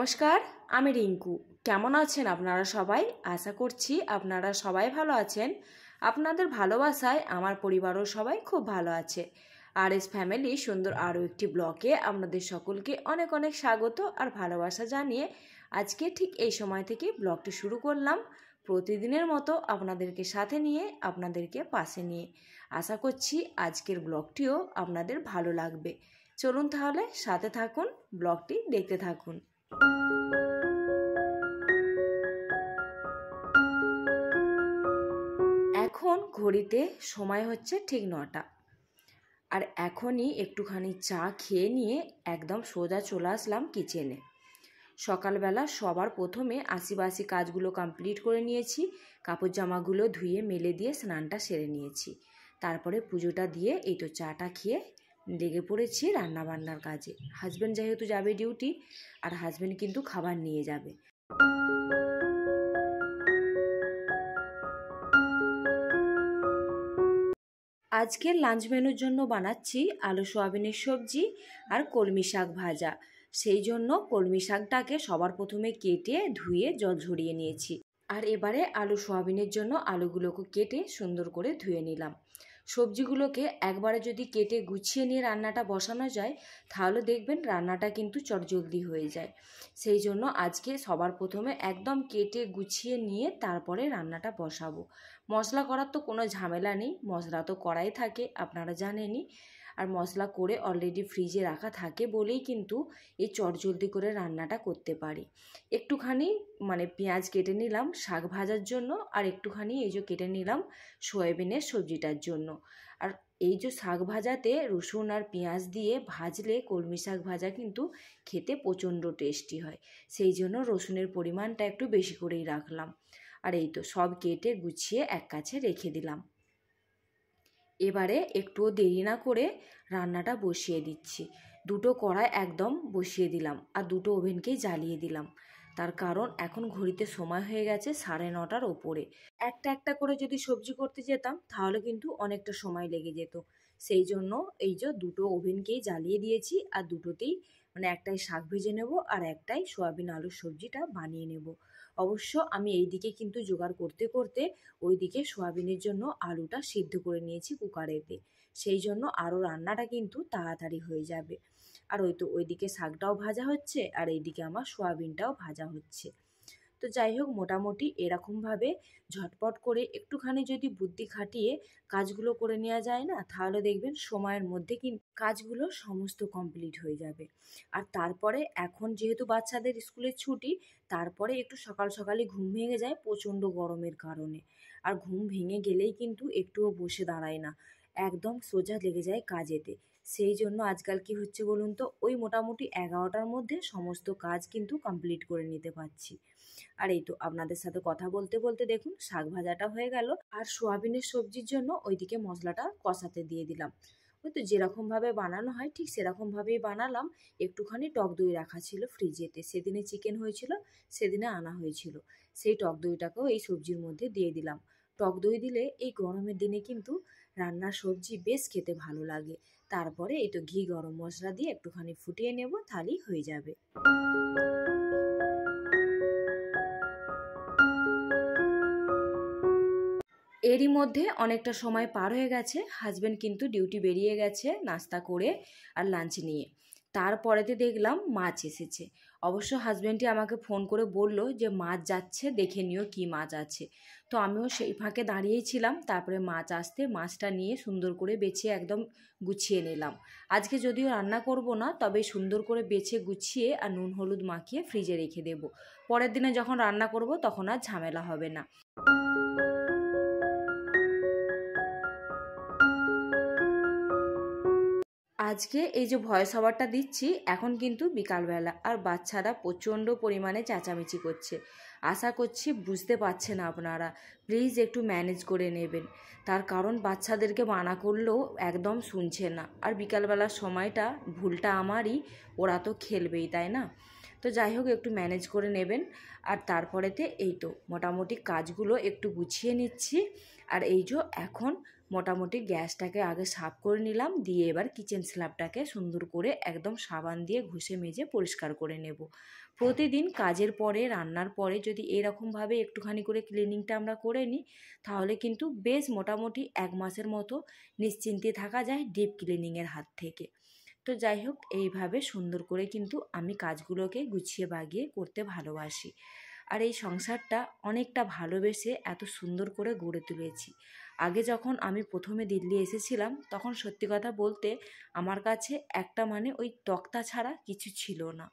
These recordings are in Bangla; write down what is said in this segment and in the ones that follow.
নমস্কার, আমি রিঙ্কু। কেমন আছেন আপনারা সবাই? আশা করছি আপনারা সবাই ভালো আছেন। আপনাদের ভালোবাসায় আমার পরিবারও সবাই খুব ভালো আছে। আর এস ফ্যামিলি সুন্দর আরও একটি ব্লগে আপনাদের সকলকে অনেক অনেক স্বাগত আর ভালোবাসা জানিয়ে আজকে ঠিক এই সময় থেকে ব্লগটি শুরু করলাম। প্রতিদিনের মতো আপনাদেরকে সাথে নিয়ে, আপনাদেরকে পাশে নিয়ে। আশা করছি আজকের ব্লগটিও আপনাদের ভালো লাগবে। চলুন তাহলে সাথে থাকুন, ব্লগটি দেখতে থাকুন। এখন ঘড়িতে সময় হচ্ছে ঠিক 9টা। আর এখনই একটুখানি চা খেয়ে নিয়ে একদম সোজা চলে আসলাম কিচেনে। সকালবেলা সবার প্রথমে আশিবাসি কাজগুলো কমপ্লিট করে নিয়েছি। কাপড় জামাগুলো ধুয়ে মেলে দিয়ে স্নানটা সেরে নিয়েছি। তারপরে পুজোটা দিয়ে এই তো চাটা খেয়ে লেগে পড়েছি রান্নাবান্নার কাজে। হাজব্যান্ড যেহেতু যাবে ডিউটি, আর হাজব্যান্ড কিন্তু খাবার নিয়ে যাবে। আজকের লাঞ্চ মেনুর জন্য বানাচ্ছি আলু সোয়াবিনের সবজি আর কলমি শাক ভাজা। সেই জন্য কলমি শাকটাকে সবার প্রথমে কেটে ধুয়ে জল ঝরিয়ে নিয়েছি। আর এবারে আলু সোয়াবিনের জন্য আলুগুলোকে কেটে সুন্দর করে ধুয়ে নিলাম। সবজিগুলোকে একবারে যদি কেটে গুছিয়ে নিয়ে রান্নাটা বসানো যায়, তাহলে দেখবেন রান্নাটা কিন্তু চটজলদি হয়ে যায়। সেই জন্য আজকে সবার প্রথমে একদম কেটে গুছিয়ে নিয়ে তারপরে রান্নাটা বসাবো। মশলা করার তো কোনো ঝামেলা নেই, মশলা তো করাই থাকে, আপনারা জানেনই। আর মশলা করে অলরেডি ফ্রিজে রাখা থাকে বলেই কিন্তু এই চটজলদি করে রান্নাটা করতে পারি। একটুখানি পেঁয়াজ কেটে নিলাম শাক ভাজার জন্য, আর একটুখানি এই যে কেটে নিলাম সয়াবিনের সবজিটার জন্য। আর এই যে শাক ভাজাতে রসুন আর পেঁয়াজ দিয়ে ভাজলে কলমি শাক ভাজা কিন্তু খেতে প্রচণ্ড টেস্টি হয়। সেই জন্য রসুনের পরিমাণটা একটু বেশি করেই রাখলাম। আর এই তো সব কেটে গুছিয়ে এক কাছে রেখে দিলাম। এবারে একটুও দেরি না করে রান্নাটা বসিয়ে দিচ্ছি। দুটো কড়াই একদম বসিয়ে দিলাম আর দুটো ওভেনকেই জ্বালিয়ে দিলাম। তার কারণ এখন ঘড়িতে সময় হয়ে গেছে 9:30 ওপরে। একটা একটা করে যদি সবজি করতে যেতাম তাহলে কিন্তু অনেকটা সময় লেগে যেত। সেই জন্য এই যে দুটো ওভেনকেই জ্বালিয়ে দিয়েছি, আর দুটোতেই একটাই শাক ভেজে নেব আর একটাই সয়াবিন আলুর সবজিটা বানিয়ে নেব। অবশ্য আমি এই দিকে কিন্তু জোগাড় করতে করতে ওইদিকে সয়াবিনের জন্য আলুটা সিদ্ধ করে নিয়েছি কুকারেতে। সেই জন্য আরও রান্নাটা কিন্তু তাড়াতাড়ি হয়ে যাবে। আর ওইদিকে শাকটাও ভাজা হচ্ছে আর এইদিকে আমার সয়াবিনটাও ভাজা হচ্ছে। তো যাই হোক, মোটামুটি এরকমভাবে ঝটপট করে একটুখানি যদি বুদ্ধি খাটিয়ে কাজগুলো করে নেওয়া যায় না, তাহলে দেখবেন সময়ের মধ্যে কিন্তু কাজগুলো সমস্ত কমপ্লিট হয়ে যাবে। আর তারপরে এখন যেহেতু বাচ্চাদের স্কুলের ছুটি, তারপরে একটু সকাল সকালই ঘুম ভেঙে যায় প্রচণ্ড গরমের কারণে। আর ঘুম ভেঙে গেলেই কিন্তু একটুও বসে দাঁড়ায় না, একদম সোজা লেগে যায় কাজেতে। সেই জন্য আজকাল কি হচ্ছে বলুন তো, ওই মোটামুটি 11টার মধ্যে সমস্ত কাজ কিন্তু কমপ্লিট করে নিতে পারছি। আর এই তো আপনাদের সাথে কথা বলতে বলতে দেখুন শাক ভাজাটা হয়ে গেল, আর সোয়াবিনের সবজির জন্য ওইদিকে মশলাটা কষাতে দিয়ে দিলাম। ওই তো যেরকমভাবে বানানো হয় ঠিক সেরকমভাবেই বানালাম। একটুখানি টক দই রাখা ছিল ফ্রিজেতে, সেদিনে চিকেন হয়েছিল, সেদিনে আনা হয়েছিল। সেই টক দইটাকেও এই সবজির মধ্যে দিয়ে দিলাম। টক দই দিলে এই গরমের দিনে কিন্তু রান্নার সবজি বেশ খেতে ভালো লাগে। তারপরে এই তো ঘি গরম মশলা দিয়ে একটুখানি ফুটিয়ে নেব, তাহলেই হয়ে যাবে। এরই মধ্যে অনেকটা সময় পার হয়ে গেছে। হাজব্যান্ড কিন্তু ডিউটি বেরিয়ে গেছে নাস্তা করে আর লাঞ্চ নিয়ে। তারপরেতে দেখলাম মাছ এসেছে। অবশ্য হাজব্যান্ডই আমাকে ফোন করে বলল যে মাছ যাচ্ছে, দেখে নিও কি মাছ আছে। তো আমিও সেই ফাঁকে দাঁড়িয়েই ছিলাম। তারপরে মাছ আসতে মাছটা নিয়ে সুন্দর করে বেছে একদম গুছিয়ে নিলাম। আজকে যদিও রান্না করব না, তবে সুন্দর করে বেছে গুছিয়ে আর নুন হলুদ মাখিয়ে ফ্রিজে রেখে দেব। পরের দিনে যখন রান্না করব তখন আর ঝামেলা হবে না। আজকে এই যে ভয়েস ওভারটা দিচ্ছি এখন কিন্তু বিকালবেলা, আর বাচ্চারা প্রচণ্ড পরিমাণে চেঁচামেচি করছে। আশা করছি বুঝতে পারছেন আপনারা, প্লিজ একটু ম্যানেজ করে নেবেন। তার কারণ বাচ্চাদেরকে মানা করলেও একদম শুনছে না। আর বিকালবেলার সময়টা ভুলটা আমারই, ওরা তো খেলবেই, তাই না? তো যাই হোক, একটু ম্যানেজ করে নেবেন। আর তারপরেতে এই তো মোটামুটি কাজগুলো একটু গুছিয়ে নিচ্ছি। আর এই যে এখন মোটামুটি গ্যাসটাকে আগে সাফ করে নিলাম, দিয়ে এবার কিচেন স্ল্যাবটাকে সুন্দর করে একদম সাবান দিয়ে ঘষে মেজে পরিষ্কার করে নেব। প্রতিদিন কাজের পরে রান্নার পরে যদি এরকমভাবে একটুখানি করে ক্লিনিংটা আমরা করে নিই, তাহলে কিন্তু বেশ মোটামুটি 1 মাসের মতো নিশ্চিন্তে থাকা যায় ডিপ ক্লিনিংয়ের হাত থেকে। তো যাই হোক, এইভাবে সুন্দর করে কিন্তু আমি কাজগুলোকে গুছিয়ে বাগিয়ে করতে ভালোবাসি। আর এই সংসারটা অনেকটা ভালোবেসে এত সুন্দর করে গড়ে তুলেছি। আগে যখন আমি প্রথমে দিল্লি এসেছিলাম, তখন সত্যি কথা বলতে আমার কাছে একটা মানে ওই তক্তা ছাড়া কিছু ছিল না।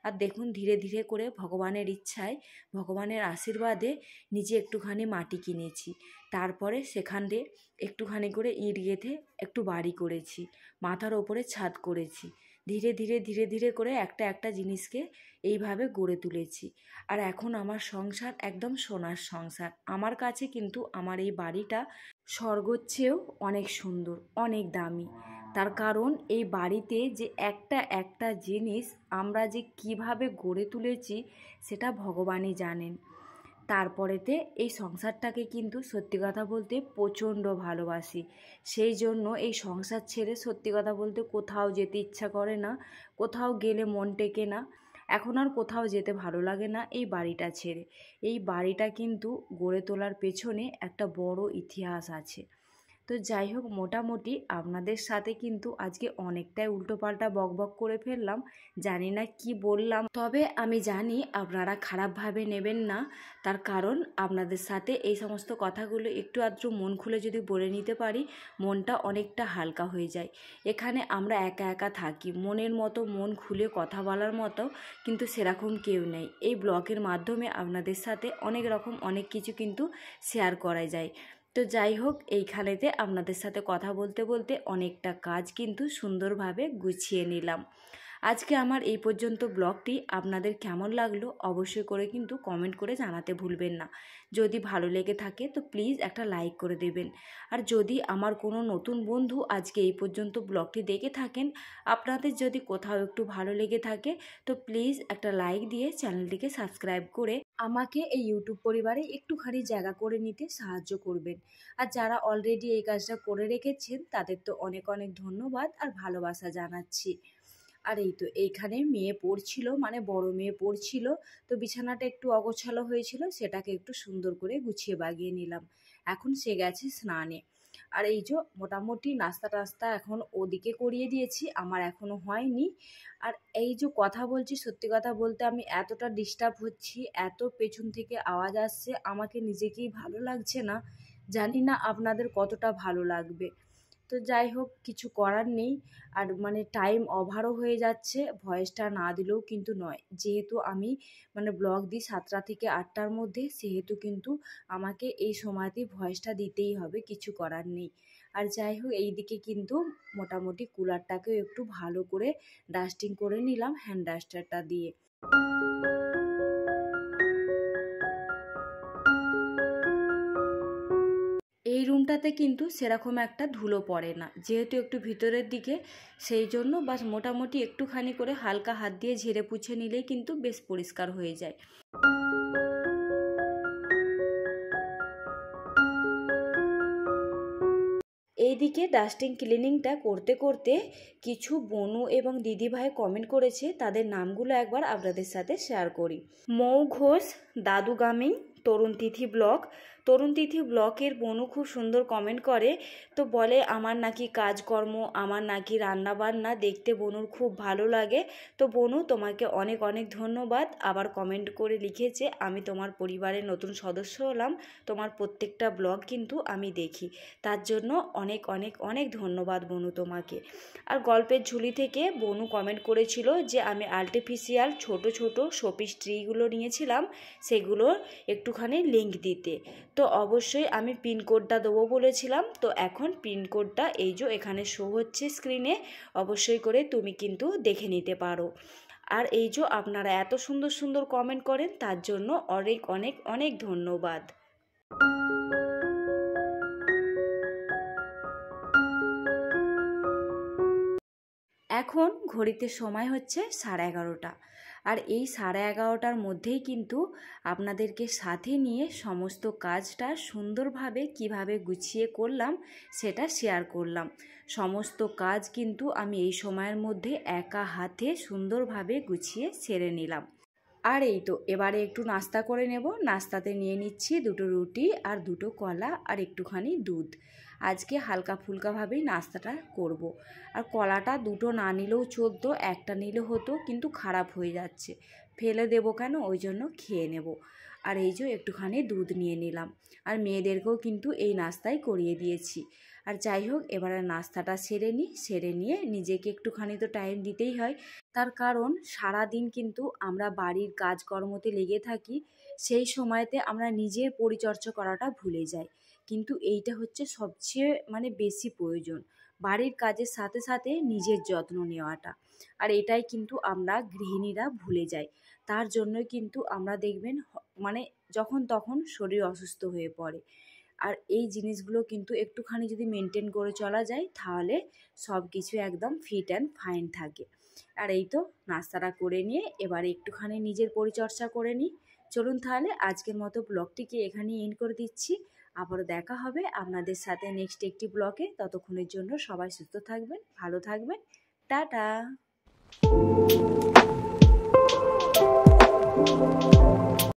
আর দেখুন ধীরে ধীরে করে ভগবানের ইচ্ছায়, ভগবানের আশীর্বাদে নিজে একটুখানি মাটি কিনেছি। তারপরে সেখান দিয়ে একটুখানি করে ইট গেঁথে একটু বাড়ি করেছি, মাথার ওপরে ছাদ করেছি। ধীরে ধীরে ধীরে ধীরে করে একটা একটা জিনিসকে এইভাবে গড়ে তুলেছি। আর এখন আমার সংসার একদম সোনার সংসার। আমার কাছে কিন্তু আমার এই বাড়িটা স্বর্গের চেয়েও অনেক সুন্দর, অনেক দামি। তার কারণ এই বাড়িতে যে একটা একটা জিনিস আমরা যে কিভাবে গড়ে তুলেছি সেটা ভগবানই জানেন। তারপরেতে এই সংসারটাকে কিন্তু সত্যি কথা বলতে প্রচণ্ড ভালোবাসি। সেই জন্য এই সংসার ছেড়ে সত্যি কথা বলতে কোথাও যেতে ইচ্ছা করে না, কোথাও গেলে মন টেকে না। এখন আর কোথাও যেতে ভালো লাগে না এই বাড়িটা ছেড়ে। এই বাড়িটা কিন্তু গড়ে তোলার পেছনে একটা বড় ইতিহাস আছে। তো যাই হোক, মোটামুটি আপনাদের সাথে কিন্তু আজকে অনেকটাই উল্টোপাল্টা বকবক করে ফেললাম। জানি না কি বললাম, তবে আমি জানি আপনারা খারাপভাবে নেবেন না। তার কারণ আপনাদের সাথে এই সমস্ত কথাগুলো একটু আধটু মন খুলে যদি বলে নিতে পারি, মনটা অনেকটা হালকা হয়ে যায়। এখানে আমরা একা একা থাকি, মনের মতো মন খুলে কথা বলার মতো কিন্তু সেরকম কেউ নেই। এই ব্লগের মাধ্যমে আপনাদের সাথে অনেক রকম অনেক কিছু কিন্তু শেয়ার করা যায়। তো যাই হোক, এইখানেতে আপনাদের সাথে কথা বলতে বলতে অনেকটা কাজ কিন্তু সুন্দরভাবে গুছিয়ে নিলাম। আজকে আমার এই পর্যন্ত ব্লগটি আপনাদের কেমন লাগলো অবশ্যই করে কিন্তু কমেন্ট করে জানাতে ভুলবেন না। যদি ভালো লেগে থাকে তো প্লিজ একটা লাইক করে দেবেন। আর যদি আমার কোনো নতুন বন্ধু আজকে এই পর্যন্ত ব্লগটি দেখে থাকেন, আপনাদের যদি কোথাও একটু ভালো লেগে থাকে তো প্লিজ একটা লাইক দিয়ে চ্যানেলটিকে সাবস্ক্রাইব করে আমাকে এই ইউটিউব পরিবারে একটুখানি জায়গা করে নিতে সাহায্য করবেন। আর যারা অলরেডি এই কাজটা করে রেখেছেন তাদের তো অনেক অনেক ধন্যবাদ আর ভালোবাসা জানাচ্ছি। আর এই তো এইখানে মেয়ে পড়ছিল, মানে বড় মেয়ে পড়ছিল, তো বিছানাটা একটু অগোছালো হয়েছিল, সেটাকে একটু সুন্দর করে গুছিয়ে বাগিয়ে নিলাম। এখন সে গেছে স্নানে। আর এই যে মোটামুটি নাস্তা টাস্তা এখন ওদিকে করিয়ে দিয়েছি, আমার এখনও হয়নি। আর এই যে কথা বলছি, সত্যি কথা বলতে আমি এতটা ডিস্টার্ব হচ্ছি, এত পেছন থেকে আওয়াজ আসছে, আমাকে নিজেকেই ভালো লাগছে না। জানি না আপনাদের কতটা ভালো লাগবে। তো যাই হোক, কিছু করার নেই। আর মানে টাইম ওভারও হয়ে যাচ্ছে, ভয়েসটা না দিলেও কিন্তু নয়। যেহেতু আমি মানে ব্লগ দিই 7টা থেকে 8টার মধ্যে, সেহেতু কিন্তু আমাকে এই সময়তেই ভয়েসটা দিতেই হবে, কিছু করার নেই। আর যাই হোক, এই দিকে কিন্তু মোটামুটি কুলারটাকেও একটু ভালো করে ডাস্টিং করে নিলাম হ্যান্ড ডাস্টারটা দিয়ে। এই রুমটাতে কিন্তু সেরকম একটা ধুলো পড়ে না, যেহেতু একটু ভিতরের দিকে, সেই জন্য বাস মোটামুটি একটুখানি করে হালকা হাত দিয়ে ঝেড়ে পুছে নিলেই কিন্তু বেশ পরিষ্কার হয়ে যায়। এইদিকে ডাস্টিং ক্লিনিংটা করতে করতে কিছু বনু এবং দিদিভাই কমেন্ট করেছে, তাদের নামগুলো একবার আপনাদের সাথে শেয়ার করি। মৌ ঘোষ, দাদু গামিং, তরুণ তিথি ব্লগ। তরুণ তিথি ব্লগের বনু খুব সুন্দর কমেন্ট করে, তো বলে আমার নাকি কাজকর্ম, আমার নাকি রান্না বান্না দেখতে বনুর খুব ভালো লাগে। তো বনু, তোমাকে অনেক অনেক ধন্যবাদ। আবার কমেন্ট করে লিখেছে, আমি তোমার পরিবারের নতুন সদস্য হলাম, তোমার প্রত্যেকটা ব্লগ কিন্তু আমি দেখি। তার জন্য অনেক অনেক অনেক ধন্যবাদ বনু তোমাকে। আর গল্পের ঝুলি থেকে বনু কমেন্ট করেছিল যে আমি আর্টিফিশিয়াল ছোট ছোট শোপিস ট্রিগুলো নিয়েছিলাম, সেগুলোর একটুখানি লিঙ্ক দিতে। তো অবশ্যই আমি পিনকোডটা দেবো বলেছিলাম, তো এখন পিনকোডটা এই যে এখানে শো হচ্ছে স্ক্রিনে, অবশ্যই করে তুমি কিন্তু দেখে নিতে পারো। আর এই যে আপনারা এত সুন্দর সুন্দর কমেন্ট করেন, তার জন্য অনেক অনেক অনেক ধন্যবাদ। এখন ঘড়িতে সময় হচ্ছে 11:30। আর এই 11:30টার মধ্যেই কিন্তু আপনাদেরকে সাথে নিয়ে সমস্ত কাজটা সুন্দরভাবে কিভাবে গুছিয়ে করলাম সেটা শেয়ার করলাম। সমস্ত কাজ কিন্তু আমি এই সময়ের মধ্যে একা হাতে সুন্দরভাবে গুছিয়ে সেরে নিলাম। আর এই তো এবারে একটু নাস্তা করে নেব। নাস্তাতে নিয়ে নিচ্ছি 2টো রুটি আর 2টো কলা আর একটুখানি দুধ। আজকে হালকা ফুলকাভাবেই নাস্তাটা করব। আর কলাটা 2টো না নিলেও চলতো, একটা নিলে হতো, কিন্তু খারাপ হয়ে যাচ্ছে, ফেলে দেবো কেন, ওই জন্য খেয়ে নেব। আর এই যে একটুখানি দুধ নিয়ে নিলাম। আর মেয়েদেরকেও কিন্তু এই নাস্তাই করিয়ে দিয়েছি। আর যাই হোক, এবারে নাস্তাটা সেরে নিই, সেরে নিয়ে নিজেকে একটুখানি তো টাইম দিতেই হয়। তার কারণ সারাদিন কিন্তু আমরা বাড়ির কাজকর্মতে লেগে থাকি, সেই সময়তে আমরা নিজের পরিচর্যা করাটা ভুলে যাই। কিন্তু এইটা হচ্ছে সবচেয়ে বেশি প্রয়োজন, বাড়ির কাজের সাথে সাথে নিজের যত্ন নেওয়াটা। আর এটাই কিন্তু আমরা গৃহিণীরা ভুলে যাই। তার জন্যই কিন্তু আমরা দেখবেন যখন তখন শরীর অসুস্থ হয়ে পড়ে। আর এই জিনিসগুলো কিন্তু একটুখানি যদি মেনটেন করে চলা যায়, তাহলে সব কিছু একদম ফিট অ্যান্ড ফাইন থাকে। আর এই তো নাস্তাটা করে নিয়ে এবারে একটুখানি নিজের পরিচর্যা করে নিই। চলুন তাহলে আজকের মতো ব্লগটিকে এখানেই এন্ড করে দিচ্ছি। আবারও দেখা হবে আপনাদের সাথে নেক্সট একটি ব্লগে। ততক্ষণের জন্য সবাই সুস্থ থাকবেন, ভালো থাকবেন। টাটা।